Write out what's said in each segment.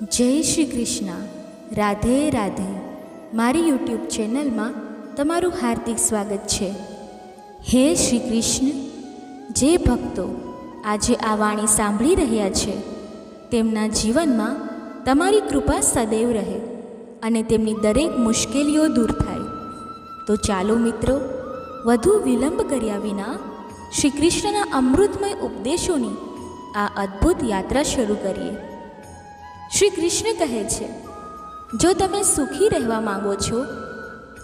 જય શ્રી કૃષ્ણ. રાધે રાધે. મારી યુટ્યુબ ચેનલમાં તમારું હાર્દિક સ્વાગત છે. હે શ્રી કૃષ્ણ, જે ભક્તો આજે આ વાણી સાંભળી રહ્યા છે તેમના જીવનમાં તમારી કૃપા સદૈવ રહે અને તેમની દરેક મુશ્કેલીઓ દૂર થાય. તો ચાલો મિત્રો, વધુ વિલંબ કર્યા વિના શ્રી કૃષ્ણના અમૃતમય ઉપદેશોની આ અદ્ભુત યાત્રા શરૂ કરીએ. શ્રી કૃષ્ણ કહે છે, જો તમે સુખી રહેવા માંગો છો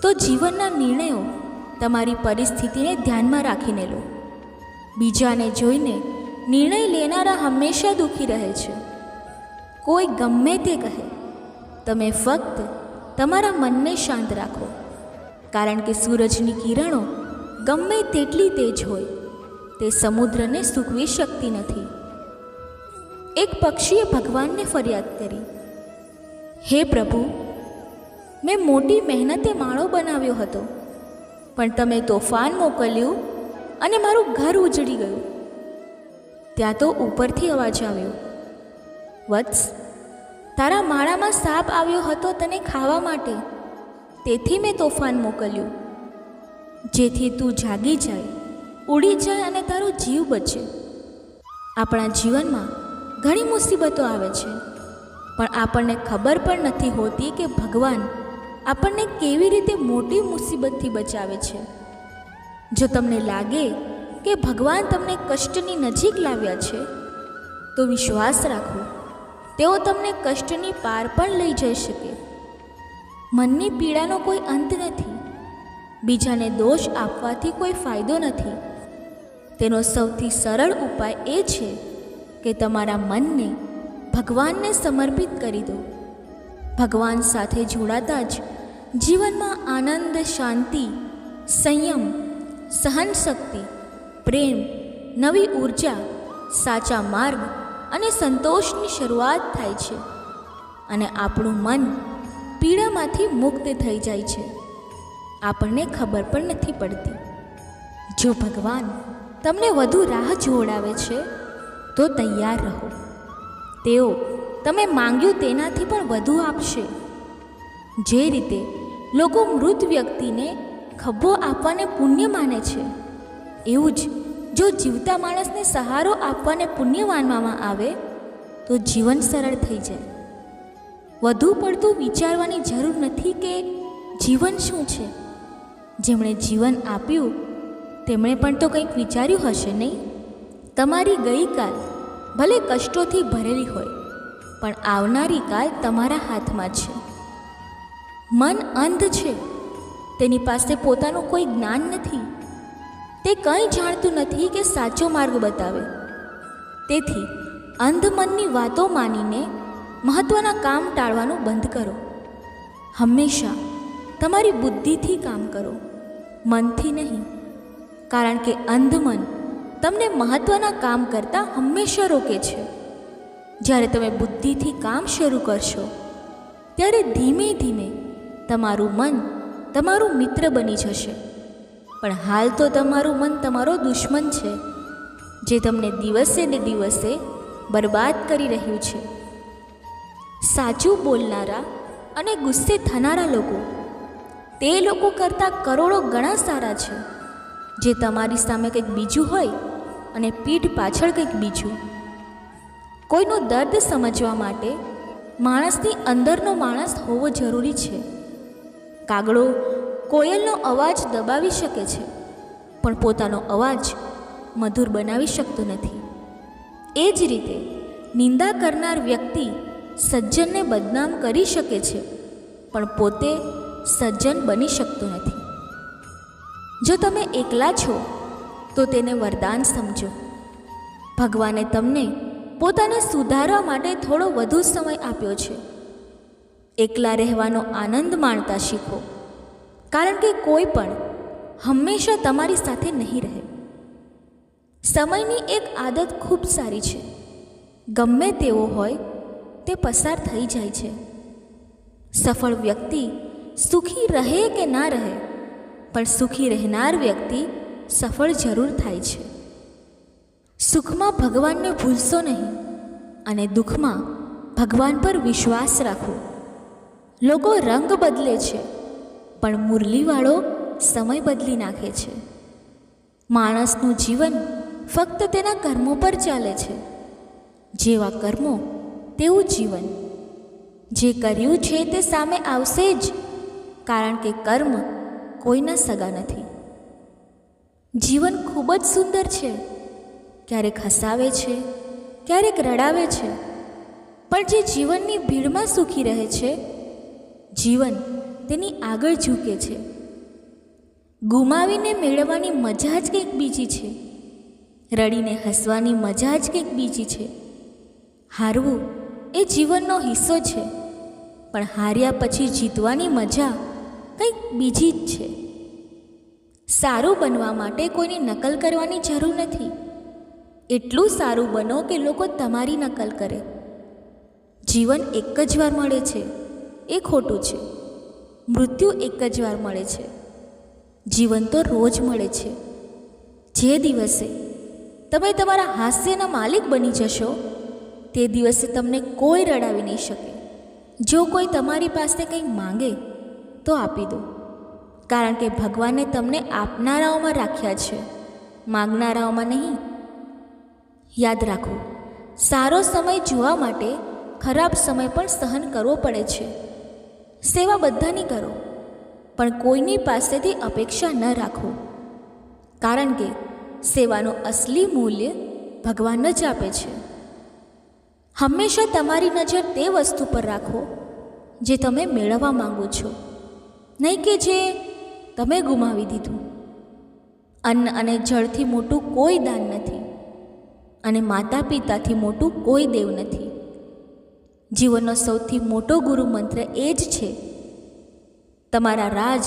તો જીવનના નિર્ણયો તમારી પરિસ્થિતિને ધ્યાનમાં રાખીને લો. બીજાને જોઈને નિર્ણય લેનારા હંમેશા દુઃખી રહે છે. કોઈ ગમે તે કહે, તમે ફક્ત તમારા મનને શાંત રાખો, કારણ કે સૂરજની કિરણો ગમે તેટલી તેજ હોય તે સમુદ્રને સૂકવી શકતી નથી. એક પક્ષીએ ભગવાનને ફરિયાદ કરી, હે પ્રભુ, મેં મોટી મહેનતે માળો બનાવ્યો હતો, પણ તમે તોફાન મોકલ્યું અને મારું ઘર ઉજળી ગયું. ત્યાં તો ઉપરથી અવાજ આવ્યો, વત્સ, તારા માળામાં સાપ આવ્યો હતો તને ખાવા માટે, તેથી મેં તોફાન મોકલ્યું, જેથી તું જાગી જાય, ઉડી જાય અને તારો જીવ બચે. આપણા જીવનમાં ઘણી મુસીબતો આવે છે, પણ આપણને ખબર પણ નથી હોતી કે ભગવાન આપણને કેવી રીતે મોટી મુસીબતથી બચાવે છે. જો તમને લાગે કે ભગવાન તમને કષ્ટની નજીક લાવ્યા છે તો વિશ્વાસ રાખો, તેઓ તમને કષ્ટની પાર પણ લઈ જઈ શકે. મનની પીડાનો કોઈ અંત નથી. બીજાને દોષ આપવાથી કોઈ ફાયદો નથી. તેનો સૌથી સરળ ઉપાય એ છે કે તમારા મનને ભગવાનને સમર્પિત કરી દો. ભગવાન સાથે જોડાતા જ જીવનમાં આનંદ, શાંતિ, સંયમ, સહનશક્તિ, પ્રેમ, નવી ઉર્જા, સાચા માર્ગ અને સંતોષની શરૂઆત થાય છે અને આપણું મન પીડામાંથી મુક્ત થઈ જાય છે. આપણને ખબર પણ નથી પડતી. જો ભગવાન તમને વધુ રાહ જોડાવે છે તો તૈયાર રહો. તેઓ તમે માંગ્યું તેનાથી પણ વધુ આપશે. જે રીતે લોકો મૃત વ્યક્તિને ખભો આપવાને પુણ્ય માને છે, એવું જ જો જીવતા માણસને સહારો આપવાને પુણ્ય માનવામાં આવે તો જીવન સરળ થઈ જાય. વધુ પડતું વિચારવાની જરૂર નથી કે જીવન શું છે. જેમણે જીવન આપ્યું તેમણે પણ તો કંઈક વિચાર્યું હશે નહીં? તમારી ગઈકાલ ભલે કષ્ટોથી ભરેલી હોય, પણ આવનારી કાલ તમારા હાથમાં છે. મન અંધ છે. તેની પાસે પોતાનું કોઈ જ્ઞાન નથી. તે કંઈ જાણતું નથી કે સાચો માર્ગ બતાવે. તેથી અંધ મનની વાતો માનીને મહત્ત્વના કામ ટાળવાનું બંધ કરો. હંમેશા તમારી બુદ્ધિથી કામ કરો, મનથી નહીં. કારણ કે અંધ મન તમને મહત્ત્વના કામ કરતાં હંમેશા રોકે છે. જ્યારે તમે બુદ્ધિથી કામ શરૂ કરશો ત્યારે ધીમે ધીમે તમારું મન તમારું મિત્ર બની જશે. પણ હાલ તો તમારું મન તમારો દુશ્મન છે, જે તમને દિવસે ને દિવસે બરબાદ કરી રહ્યું છે. સાચું બોલનારા અને ગુસ્સે થનારા લોકો તે લોકો કરતાં કરોડો ગણા સારા છે, જે તમારી સામે કંઈક બીજું હોય અને પીઠ પાછળ કંઈક બીજું. કોઈનું દર્દ સમજવા માટે માણસની અંદરનો માણસ હોવો જરૂરી છે. કાગડો કોયલનો અવાજ દબાવી શકે છે, પણ પોતાનો અવાજ મધુર બનાવી શકતો નથી. એ જ રીતે નિંદા કરનાર વ્યક્તિ સજ્જનને બદનામ કરી શકે છે, પણ પોતે સજ્જન બની શકતો નથી. જો તમે એકલા છો તો તેને વરદાન સમજો. ભગવાને તમને પોતાને સુધારવા માટે થોડો વધુ સમય આપ્યો છે. એકલા રહેવાનો આનંદ માણતા શીખો, કારણ કે કોઈ પણ હંમેશા તમારી સાથે નહીં રહે. સમયની એક આદત ખૂબ સારી છે. ગમે તેવો હોય તે પસાર થઈ જાય છે. સફળ વ્યક્તિ સુખી રહે કે ના રહે, પણ સુખી રહેનાર વ્યક્તિ સફળ જરૂર થાય છે. સુખમાં ભગવાનને ભૂલશો નહીં અને દુઃખમાં ભગવાન પર વિશ્વાસ રાખો. લોકો રંગ બદલે છે, પણ મુરલીવાળો સમય બદલી નાખે છે. માણસનું જીવન ફક્ત તેના કર્મો પર ચાલે છે. જેવા કર્મો તેવું જીવન. જે કર્યું છે તે સામે આવશે જ, કારણ કે કર્મ કોઈના સગા નથી. જીવન ખૂબ જ સુંદર છે. ક્યારેક હસાવે છે, ક્યારેક રડાવે છે, પણ જે જીવનની ભીડમાં સુખી રહે છે, જીવન તેની આગળ ઝૂકે છે. ગુમાવીને મેળવવાની મજા જ કંઈક બીજી છે. રડીને હસવાની મજા જ કંઈક બીજી છે. હારવું એ જીવનનો હિસ્સો છે, પણ હાર્યા પછી જીતવાની મજા કંઈક બીજી જ છે. સારું બનવા માટે કોઈની નકલ કરવાની જરૂર નથી. એટલું સારું બનો કે લોકો તમારી નકલ કરે. જીવન એક જ વાર મળે છે, એ ખોટું છે. મૃત્યુ એક જ વાર મળે છે. જીવન તો રોજ મળે છે. જે દિવસે તમે તમારા હાસ્યના માલિક બની જશો, તે દિવસે તમને કોઈ રડાવી નહીં શકે. જો કોઈ તમારી પાસે કંઈ માંગે તો આપી દો, કારણ કે ભગવાને તમને આપનારાઓમાં રાખ્યા છે, માંગનારાઓમાં નહીં. યાદ રાખો, સારો સમય જોવા માટે ખરાબ સમય પણ સહન કરવો પડે છે. સેવા બધાની કરો, પણ કોઈની પાસેથી અપેક્ષા ન રાખો, કારણ કે સેવાનું અસલી મૂલ્ય ભગવાન જ આપે છે. હંમેશા તમારી નજર તે વસ્તુ પર રાખો જે તમે મેળવવા માંગો છો, નહીં કે જે તમે ગુમાવી દીધું. અન્ન અને જળથી મોટું કોઈ દાન નથી, અને માતા પિતાથી મોટું કોઈ દેવ નથી. જીવનનો સૌથી મોટો ગુરુ મંત્ર એ જ છે, તમારા રાજ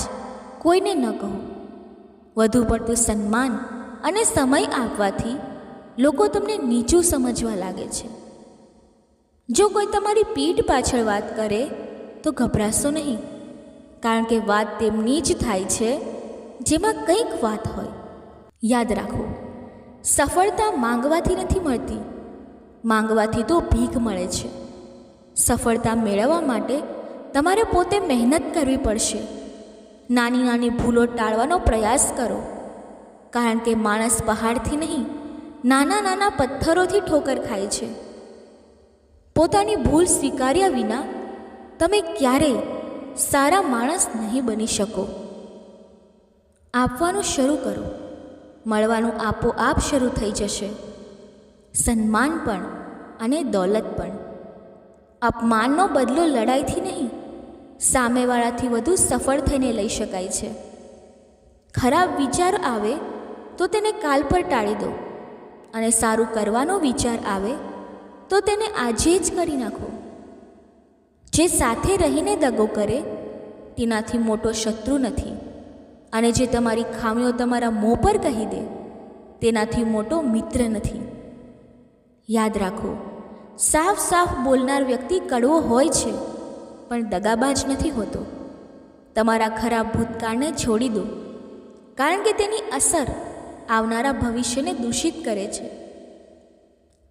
કોઈને ન કહો. વધુ પડતું સન્માન અને સમય આપવાથી લોકો તમને નીચું સમજવા લાગે છે. જો કોઈ તમારી પીઠ પાછળ વાત કરે તો ગભરાશો નહીં, કારણ કે વાત તેમની જ થાય છે જેમાં કંઈક વાત હોય. યાદ રાખો, સફળતા માંગવાથી નથી મળતી, માંગવાથી તો ભીખ મળે છે. સફળતા મેળવવા માટે તમારે પોતે મહેનત કરવી પડશે. નાની નાની ભૂલો ટાળવાનો પ્રયાસ કરો, કારણ કે માણસ પહાડથી નહીં, નાના નાના પથ્થરોથી ઠોકર ખાય છે. પોતાની ભૂલ સ્વીકાર્યા વિના તમે ક્યારેય સારા માણસ નહીં બની શકો. આપવાનું શરૂ કરો, મળવાનું આપોઆપ શરૂ થઈ જશે. સન્માન પણ અને દોલત પણ. અપમાનનો બદલો લડાઈથી નહીં, સામેવાળાથી વધુ સફળ થઈને લઈ શકાય છે. ખરાબ વિચાર આવે તો તેને કાલ પર ટાળી દો, અને સારું કરવાનો વિચાર આવે તો તેને આજે જ કરી નાખો. જે સાથે રહીને દગો કરે તેનાથી મોટો શત્રુ નથી, અને જે તમારી ખામીઓ તમારા મોં પર કહી દે તેનાથી મોટો મિત્ર નથી. યાદ રાખો, સાફ સાફ બોલનાર વ્યક્તિ કડવો હોય છે, પણ દગાબાજ નથી હોતો. તમારા ખરાબ ભૂતકાળને છોડી દો, કારણ કે તેની અસર આવનારા ભવિષ્યને દૂષિત કરે છે.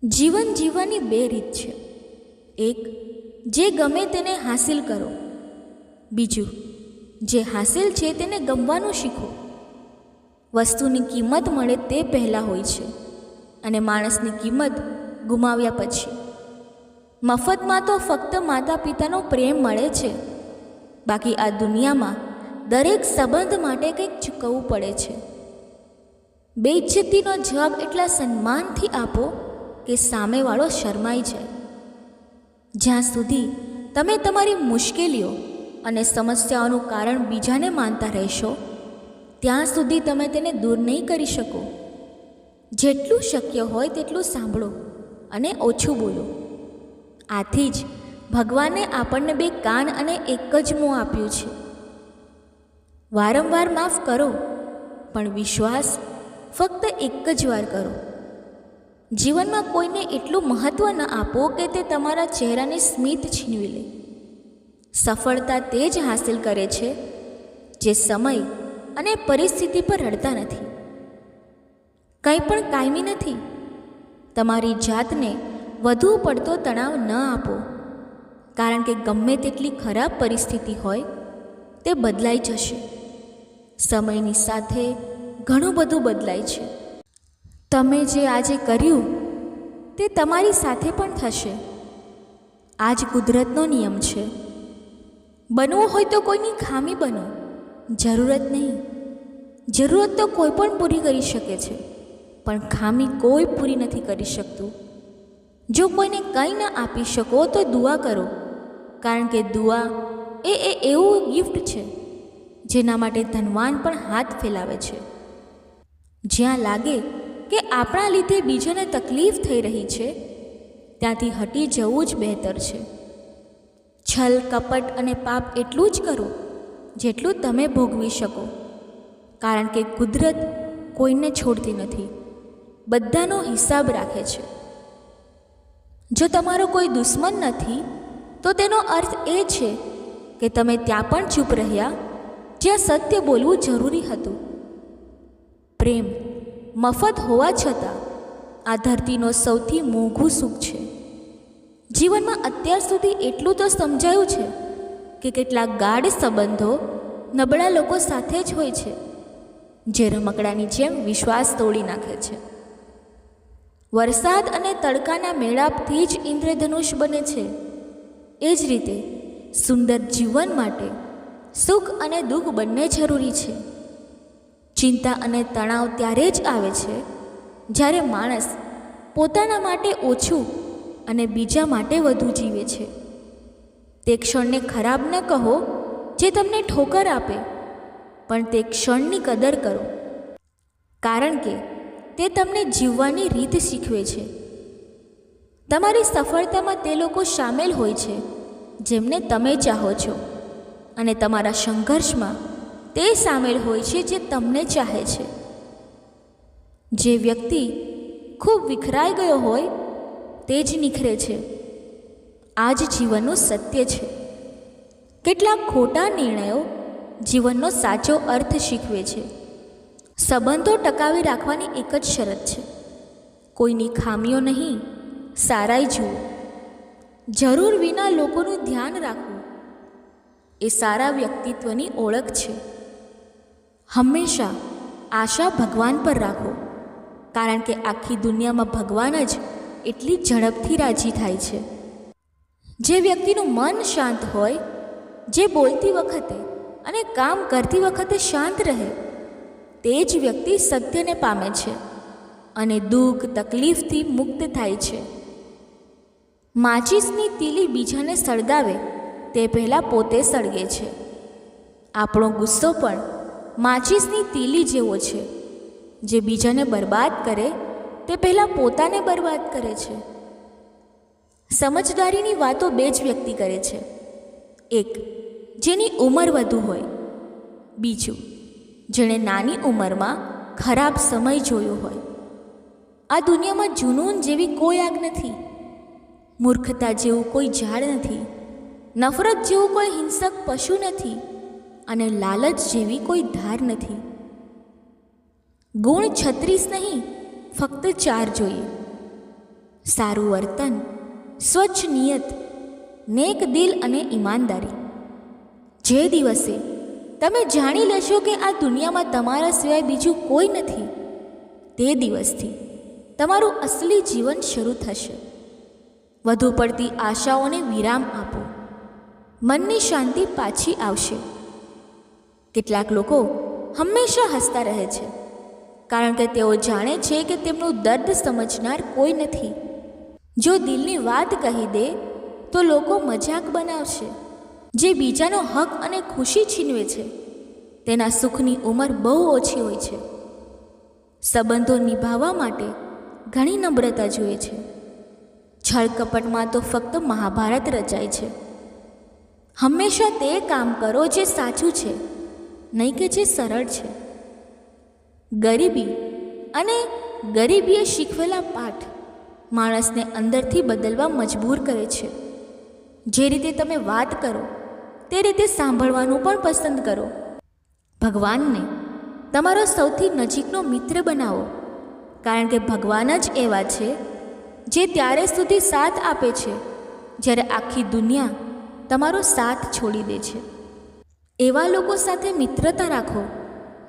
જીવન જીવવાની બે રીત છે. એક, જે ગમે તેને હાસિલ કરો. બીજું, જે હાસિલ છે તેને ગમવાનું શીખો. વસ્તુની કિંમત મળે તે પહેલાં હોય છે, અને માણસની કિંમત ગુમાવ્યા પછી. મફતમાં તો ફક્ત માતા પિતાનો પ્રેમ મળે છે, બાકી આ દુનિયામાં દરેક સંબંધ માટે કંઈક ચૂકવવું પડે છે. બેઇજ્જતીનો જવાબ એટલા સન્માનથી આપો કે સામેવાળો શરમાઈ જાય. જ્યાં સુધી તમે તમારી મુશ્કેલીઓ અને સમસ્યાઓનું કારણ બીજાને માનતા રહેશો, ત્યાં સુધી તમે તેને દૂર નહીં કરી શકો. જેટલું શક્ય હોય તેટલું સાંભળો અને ઓછું બોલો. આથી જ ભગવાને આપણને બે કાન અને એક જ મોં આપ્યું છે. વારંવાર માફ કરો, પણ વિશ્વાસ ફક્ત એક જ વાર કરો. જીવનમાં કોઈને એટલું મહત્ત્વ ન આપો કે તે તમારા ચહેરાની સ્મિત છીનવી લે. સફળતા તે જ હાંસલ કરે છે જે સમય અને પરિસ્થિતિ પર રડતા નથી. કંઈ પણ કાયમી નથી. તમારી જાતને વધુ પડતો તણાવ ન આપો, કારણ કે ગમે તેટલી ખરાબ પરિસ્થિતિ હોય તે બદલાઈ જશે. સમયની સાથે ઘણું બધું બદલાય છે. તમે જે આજે કર્યું તે તમારી સાથે પણ થશે. આ જ કુદરતનો નિયમ છે. બનવું હોય તો કોઈની ખામી બનો, જરૂરત નહીં. જરૂરત તો કોઈ પણ પૂરી કરી શકે છે, પણ ખામી કોઈ પૂરી નથી કરી શકતું. જો કોઈને કંઈ ન આપી શકો તો દુઆ કરો, કારણ કે દુઆ એ એવું ગિફ્ટ છે જેના માટે ધનવાન પણ હાથ ફેલાવે છે. જ્યાં લાગે કે આપણા લીધે બીજાને તકલીફ થઈ રહી છે ત્યાંથી હટી જવું જ બહેતર છે. છલ, કપટ અને પાપ એટલું જ કરો જેટલું તમે ભોગવી શકો, કારણ કે કુદરત કોઈને છોડતી નથી, બધાનો હિસાબ રાખે છે. જો તમારો કોઈ દુશ્મન નથી તો તેનો અર્થ એ છે કે તમે ત્યાં પણ ચૂપ રહ્યા જ્યાં સત્ય બોલવું જરૂરી હતું. પ્રેમ મફત હોવા છતાં આ ધરતીનો સૌથી મોંઘું સુખ છે. જીવનમાં અત્યાર સુધી એટલું તો સમજાયું છે કે કેટલાક ગાઢ સંબંધો નબળા લોકો સાથે જ હોય છે, જે રમકડાની જેમ વિશ્વાસ તોડી નાખે છે. વરસાદ અને તડકાના મેળાપથી જ ઇન્દ્રધનુષ બને છે. એ જ રીતે સુંદર જીવન માટે સુખ અને દુઃખ બંને જરૂરી છે. ચિંતા અને તણાવ ત્યારે જ આવે છે જ્યારે માણસ પોતાના માટે ઓછું અને બીજા માટે વધુ જીવે છે. તે ક્ષણને ખરાબ ન કહો જે તમને ઠોકર આપે, પણ તે ક્ષણની કદર કરો, કારણ કે તે તમને જીવવાની રીત શીખવે છે. તમારી સફળતામાં તે લોકો સામેલ હોય છે જેમને તમે ચાહો છો, અને તમારા સંઘર્ષમાં તે સામેલ હોય છે જે તમને ચાહે છે. જે વ્યક્તિ ખૂબ વિખરાઈ ગયો હોય તે જ નિખરે છે. આ જ જીવનનું સત્ય છે. કેટલાક ખોટા નિર્ણયો જીવનનો સાચો અર્થ શીખવે છે. સંબંધો ટકાવી રાખવાની એક જ શરત છે, કોઈની ખામીઓ નહીં, સારાઈ જુઓ. જરૂર વિના લોકોનું ધ્યાન રાખવું એ સારા વ્યક્તિત્વની ઓળખ છે. હંમેશા આશા ભગવાન પર રાખો, કારણ કે આખી દુનિયામાં ભગવાન જ એટલી ઝડપથી રાજી થાય છે. જે વ્યક્તિનું મન શાંત હોય, જે બોલતી વખતે અને કામ કરતી વખતે શાંત રહે, તે જ વ્યક્તિ સત્યને પામે છે અને દુઃખ તકલીફથી મુક્ત થાય છે. માચીસની તીલી બીજાને સળગાવે તે પહેલાં પોતે સળગે છે. આપણો ગુસ્સો પણ માચીસની તીલી જેવો છે, જે બીજાને બરબાદ કરે તે પહેલાં પોતાને બરબાદ કરે છે. સમજદારીની વાતો બે જ વ્યક્તિ કરે છે, એક જેની ઉંમર વધુ હોય, બીજું જેણે નાની ઉંમરમાં ખરાબ સમય જોયો હોય. આ દુનિયામાં જુનૂન જેવી કોઈ આગ નથી, મૂર્ખતા જેવું કોઈ ઝાડ નથી, નફરત જેવું કોઈ હિંસક પશુ નથી, અને લાલચ જેવી કોઈ ધાર નથી. ગુણ 36 નહીં, ફક્ત 4 જોઈએ: સારું વર્તન, સ્વચ્છ નિયત, નેક દિલ અને ઈમાનદારી. જે દિવસે તમે જાણી લેશો કે આ દુનિયામાં તમારા સિવાય બીજું કોઈ નથી, તે દિવસથી તમારું અસલી જીવન શરૂ થશે. વધુ પડતી આશાઓને વિરામ આપો, મનની શાંતિ પાછી આવશે. કેટલાક લોકો હંમેશા હસતા રહે છે, કારણ કે તેઓ જાણે છે કે તેમનું દર્દ સમજનાર કોઈ નથી. જો દિલની વાત કહી દે તો લોકો મજાક બનાવશે. જે બીજાનો હક અને ખુશી છીનવે છે તેના સુખની ઉંમર બહુ ઓછી હોય છે. સંબંધો નિભાવવા માટે ઘણી નમ્રતા જોઈએ છે. છળ કપટમાં તો ફક્ત મહાભારત રચાય છે. હંમેશા તે કામ કરો જે સાચું છે, નહીં કે જે સરળ છે. ગરીબીએ શીખવેલા પાઠ માણસને અંદરથી બદલવા મજબૂર કરે છે. જે રીતે તમે વાત કરો તે રીતે સાંભળવાનું પણ પસંદ કરો. ભગવાનને તમારો સૌથી નજીકનો મિત્ર બનાવો, કારણ કે ભગવાન જ એવા છે જે ત્યારે સુધી સાથ આપે છે જ્યારે આખી દુનિયા તમારો સાથ છોડી દે છે. એવા લોકો સાથે મિત્રતા રાખો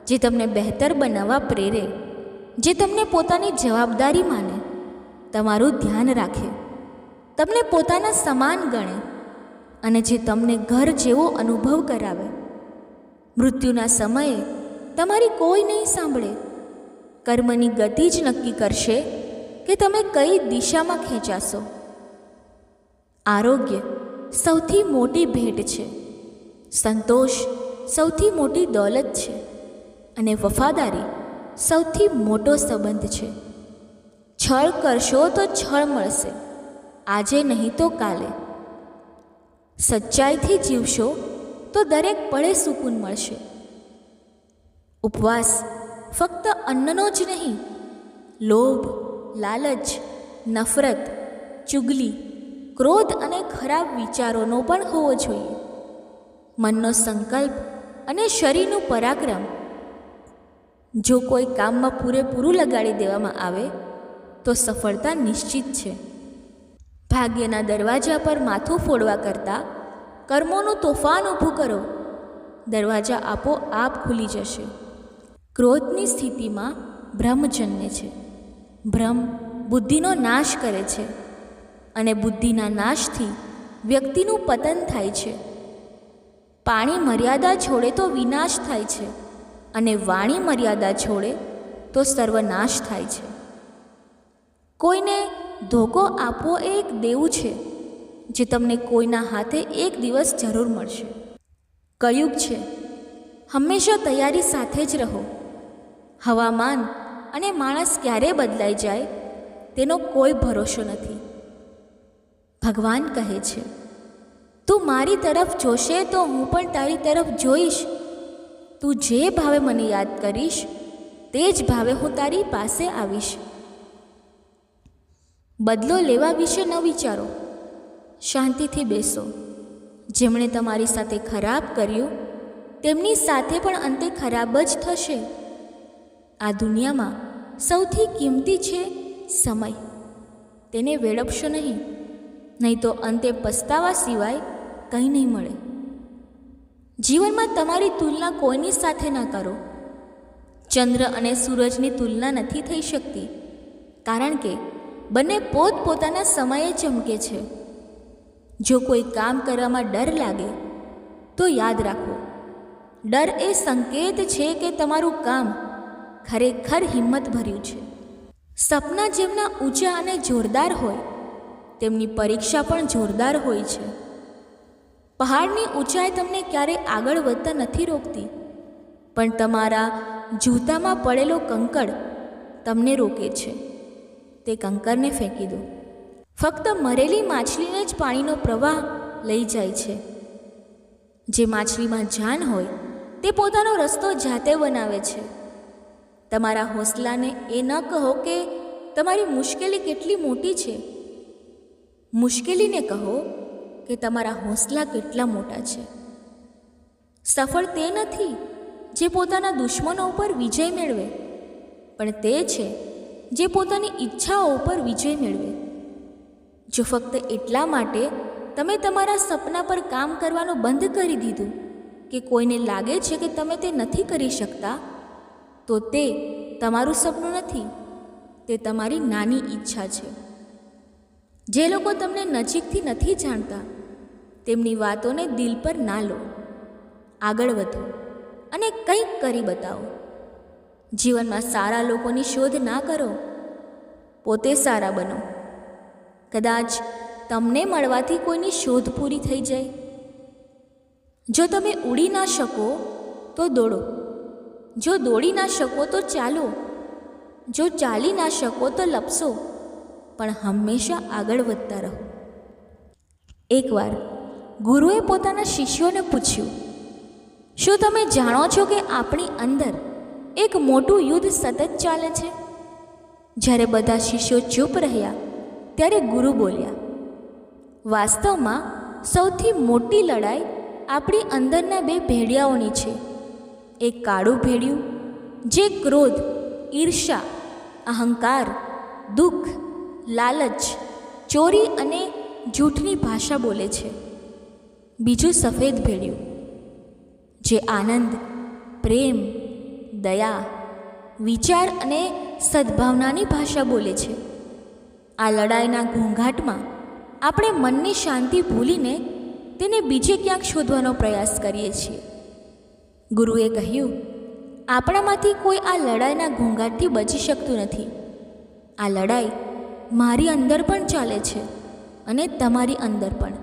જે તમને બહેતર બનાવવા પ્રેરે, જે તમને પોતાની જવાબદારી માને, તમારું ધ્યાન રાખે, તમને પોતાના સમાન ગણે અને જે તમને ઘર જેવો અનુભવ કરાવે. મૃત્યુના સમયે તમારી કોઈ નહીં સાંભળે. કર્મની ગતિ જ નક્કી કરશે કે તમે કઈ દિશામાં ખેંચાશો. આરોગ્ય સૌથી મોટી ભેટ છે, સંતોષ સૌથી મોટી દોલત છે અને વફાદારી સૌથી મોટો સંબંધ છે. છળ કરશો તો છળ મળશે, આજે નહીં તો કાલે. સચ્ચાઈથી જીવશો તો દરેક પળે સુકૂન મળશે. ઉપવાસ ફક્ત અન્નનો જ નહીં, લોભ, લાલચ, નફરત, ચુગલી, ક્રોધ અને ખરાબ વિચારોનો પણ હોવો જોઈએ. મનનો સંકલ્પ અને શરીરનું પરાક્રમ. જો કોઈ કામમાં પૂરેપૂરું લગાડી દેવામાં આવે તો સફળતા નિશ્ચિત છે. ભાગ્યના દરવાજા પર માથું ફોડવા કરતાં કર્મોનું તોફાન ઊભું કરો, દરવાજા આપોઆપ ખુલી જશે. ક્રોધની સ્થિતિમાં ભ્રમ જન્મે છે. ભ્રમ બુદ્ધિનો નાશ કરે છે અને બુદ્ધિના નાશથી વ્યક્તિનું પતન થાય છે. પાણી મર્યાદા છોડે તો વિનાશ થાય છે અને વાણી મર્યાદા છોડે તો સર્વનાશ થાય છે. કોઈને ધોકો આપવો એ એક દેવું છે જે તમને કોઈના હાથે એક દિવસ જરૂર મળશે. કળિયુગ છે, હંમેશા તૈયારી સાથે જ રહો. હવામાન અને માણસ ક્યારે બદલાઈ જાય તેનો કોઈ ભરોસો નથી. ભગવાન કહે છે, તું મારી તરફ જોશે તો હું પણ તારી તરફ જોઈશ. તું જે ભાવે મને યાદ કરીશ તે જ ભાવે હું તારી પાસે આવીશ. બદલો લેવા વિશે ન વિચારો, શાંતિથી બેસો. જેમણે તમારી સાથે ખરાબ કર્યું તેમની સાથે પણ અંતે ખરાબ જ થશે. આ દુનિયામાં સૌથી કિંમતી છે સમય. તેને વેડફશો નહીં તો અંતે પસ્તાવા સિવાય કંઈ નહીં મળે. જીવનમાં તમારી તુલના કોઈની સાથે ન કરો. ચંદ્ર અને સૂરજની તુલના નથી થઈ શકતી, કારણ કે બંને પોતપોતાના સમયે ચમકે છે. જો કોઈ કામ કરવામાં ડર લાગે તો યાદ રાખો, ડર એ સંકેત છે કે તમારું કામ ખરેખર હિંમતભર્યું છે. સપના જેમના ઊંચા અને જોરદાર હોય તેમની પરીક્ષા પણ જોરદાર હોય છે. પહાડની ઊંચાઈ તમને ક્યારેય આગળ વધતા નથી રોકતી, પણ તમારા જૂતામાં પડેલો કંકર તમને રોકે છે. તે કંકરને ફેંકી દો. ફક્ત મરેલી માછલીને જ પાણીનો પ્રવાહ લઈ જાય છે. જે માછલીમાં જાન હોય તે પોતાનો રસ્તો જાતે બનાવે છે. તમારા હોંસલાને એ ન કહો કે તમારી મુશ્કેલી કેટલી મોટી છે. મુશ્કેલીને કહો કે તમારા હોંસલા કેટલા મોટા છે. સફળ તે નથી જે પોતાના દુશ્મનો ઉપર વિજય મેળવે, પણ તે છે જે પોતાની ઈચ્છાઓ ઉપર વિજય મેળવે. જો ફક્ત એટલા માટે તમે તમારા સપના પર કામ કરવાનું બંધ કરી દીધું કે કોઈને લાગે છે કે તમે તે નથી કરી શકતા, તો તે તમારું સપનું નથી, તે તમારી નાની ઈચ્છા છે. જે લોકો તમને નજીકથી નથી જાણતા તેમની વાતોને દિલ પર ના લો. આગળ વધો અને કંઈક કરી બતાવો. જીવનમાં સારા લોકોની શોધ ના કરો, પોતે સારા બનો. કદાચ તમને મળવાથી કોઈની શોધ પૂરી થઈ જાય. જો તમે ઉડી ના શકો તો દોડો, જો દોડી ના શકો તો ચાલો, જો ચાલી ના શકો તો લપસો, પણ હંમેશા આગળ વધતા રહો. એકવાર ગુરુએ પોતાના શિષ્યોને પૂછ્યું, શું તમે જાણો છો કે આપણી અંદર એક મોટું યુદ્ધ સતત ચાલે છે? જ્યારે બધા શિષ્યો ચૂપ રહ્યા ત્યારે ગુરુ બોલ્યા, વાસ્તવમાં સૌથી મોટી લડાઈ આપણી અંદરના બે ભેડિયાઓની છે. એક કાળું ભેડિયું જે ક્રોધ, ઈર્ષા, અહંકાર, દુઃખ, લાલચ, ચોરી અને જૂઠની ભાષા બોલે છે, બીજું સફેદ ભેડિયું, જે આનંદ, પ્રેમ, દયા, વિચાર અને સદ્ભાવનાની ભાષા બોલે છે. આ લડાઈના ઘોંઘાટમાં આપણે મનની શાંતિ ભૂલીને તેને બીજે ક્યાંક શોધવાનો પ્રયાસ કરીએ છીએ. ગુરુએ કહ્યું, આપણામાંથી કોઈ આ લડાઈના ઘોંઘાટથી બચી શકતું નથી. આ લડાઈ મારી અંદર પણ ચાલે છે અને તમારી અંદર પણ.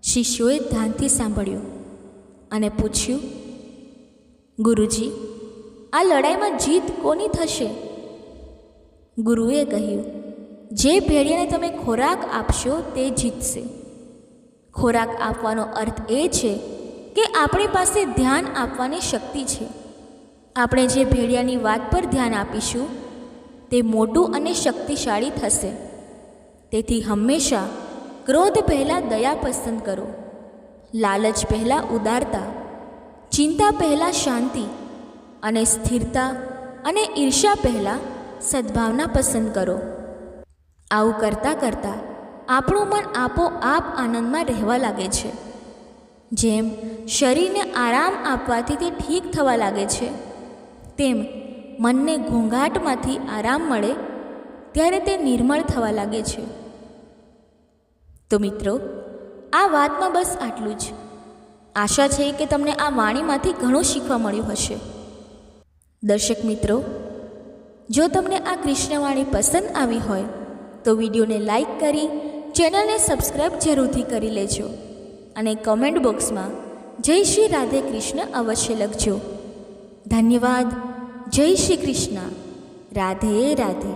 શિષ્યોએ ધ્યાનથી સાંભળ્યું અને પૂછ્યું, ગુરુજી, આ લડાઈમાં જીત કોની થશે? ગુરુએ કહ્યું, જે ભેડિયાને તમે ખોરાક આપશો તે જીતશે. ખોરાક આપવાનો અર્થ એ છે કે આપણી પાસે ધ્યાન આપવાની શક્તિ છે. આપણે જે ભેડિયાની વાત પર ધ્યાન આપીશું તે મોટું અને શક્તિશાળી થશે. તેથી હંમેશા ક્રોધ પહેલાં દયા પસંદ કરો, લાલચ પહેલાં ઉદારતા, ચિંતા પહેલાં શાંતિ અને સ્થિરતા અને ઈર્ષા પહેલાં સદ્ભાવના પસંદ કરો. આવું કરતાં કરતાં આપણું મન આપોઆપ આનંદમાં રહેવા લાગે છે. જેમ શરીરને આરામ આપવાથી તે ઠીક થવા લાગે છે, તેમ મનને ઘોંઘાટમાંથી આરામ મળે ત્યારે તે નિર્મળ થવા લાગે છે. તો મિત્રો, આ વાતમાં બસ આટલું જ. આશા છે કે તમને આ વાણીમાંથી ઘણું શીખવા મળ્યું હશે. દર્શક મિત્રો, જો તમને આ કૃષ્ણવાણી પસંદ આવી હોય તો વિડીયોને લાઈક કરી ચેનલને સબસ્ક્રાઈબ જરૂરથી કરી લેજો અને કમેન્ટ બોક્સમાં જય શ્રી રાધે કૃષ્ણ અવશ્ય લખજો. ધન્યવાદ. જય શ્રી કૃષ્ણ. રાધે રાધે.